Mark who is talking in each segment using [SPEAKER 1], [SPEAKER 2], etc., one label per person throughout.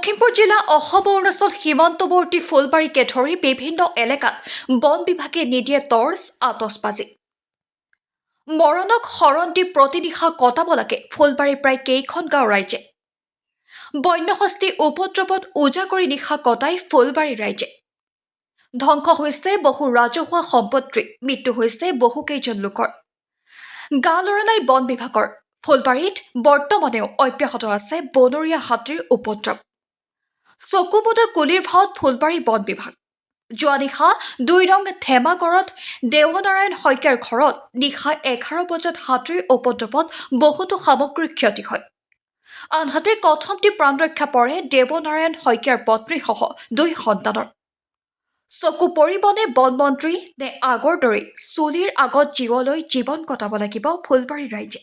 [SPEAKER 1] লখিমপুৰ জিলা অসম অৰুণাচল সীমান্তৱৰ্তী ফুলবাৰীকে ধৰি বিভিন্ন এলেকাত বন বিভাগে নিদিয়ে টৰ্চ আতচবাজি মৰণক শৰণ দি প্ৰতিনিশা কটাব লাগে ফুলবাৰীৰ প্ৰায় কেইখন গাঁও ৰাইজে বন্যহস্তী উপদ্ৰৱত উজাগৰি নিশা কটাই ফুলবাৰী ৰাইজে ধ্বংস হৈছে বহু ৰাজহুৱা সম্পত্তি মৃত্যু হৈছে বহুকেইজন লোকৰ গা লৰা নাই বন বিভাগৰ ফুলবাৰীত বৰ্তমানেও অব্যাহত আছে বনৰীয়া হাতীৰ উপদ্ৰৱ চকুমুদা কুলিৰ ভাওত ফুলবাৰী বন বিভাগ যোৱা নিশা ২ নং ধেমাগড়ত দেৱনাৰায়ণ শইকীয়াৰ ঘৰত নিশা ১১ বজাত হাতীৰ উপদ্ৰৱত বহুতো সামগ্ৰীৰ ক্ষতি হয় আনহাতে কথমটি প্ৰাণ ৰক্ষা পৰে দেৱনাৰায়ণ শইকীয়াৰ পত্নীসহ ২ সন্তানৰ চকু পৰিবনে বনমন্ত্ৰী নে আগৰ দৰে চুলিৰ আগত জীৱলৈ জীৱন কটাব লাগিব ফুলবাৰী ৰাইজে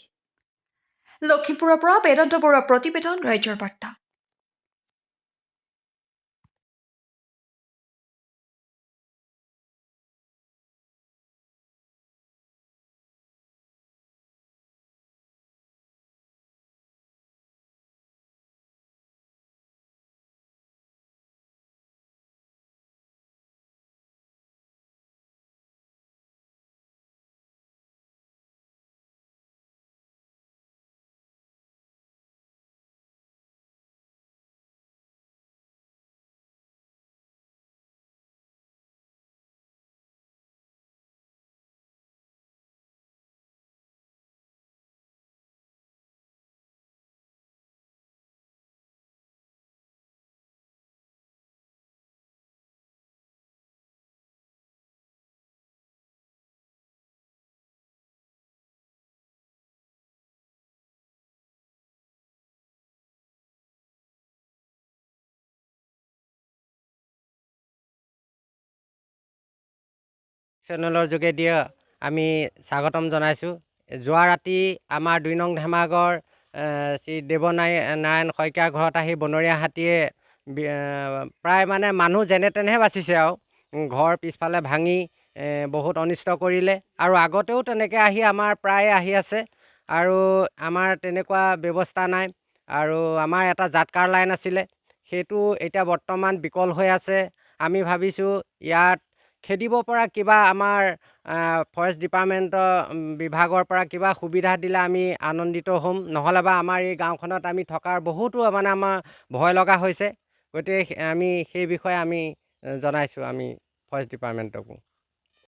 [SPEAKER 1] লখিমপুৰৰ পৰা বেদান্ত বৰুৱাৰ প্ৰতিবেদন ৰাইজৰ বাৰ্তা
[SPEAKER 2] চেনেলৰ যোগেদি আমি স্বাগতম জনাইছোঁ যোৱা ৰাতি আমাৰ ২ নং ধেমাগড় শ্ৰী দেৱনাৰায়ণ শইকীয়াৰ ঘৰত আহি বনৰীয়া হাতীয়ে প্ৰায় মানে মানুহ যেনে তেনেহে বাচিছে আৰু ঘৰ পিছফালে ভাঙি বহুত অনিষ্ট কৰিলে আৰু আগতেও তেনেকৈ আমাৰ প্ৰায়ে আহি আছে আৰু আমাৰ তেনেকুৱা ব্যৱস্থা নাই আৰু আমাৰ এটা জাতকাৰ লাইন আছিলে সেইটো এতিয়া বৰ্তমান বিকল হৈ আছে আমি ভাবিছোঁ ইয়াত খেদিব পৰা কিবা আমাৰ ফৰেষ্ট ডিপাৰ্টমেণ্টৰ বিভাগৰ পৰা কিবা সুবিধা দিলে আমি আনন্দিত হ'ম নহ'লে বা আমাৰ এই গাঁওখনত আমি থকাৰ বহুতো মানে আমাৰ ভয় লগা হৈছে গতিকে আমি সেই বিষয়ে আমি জনাইছোঁ আমি ফৰেষ্ট ডিপাৰ্টমেণ্টকো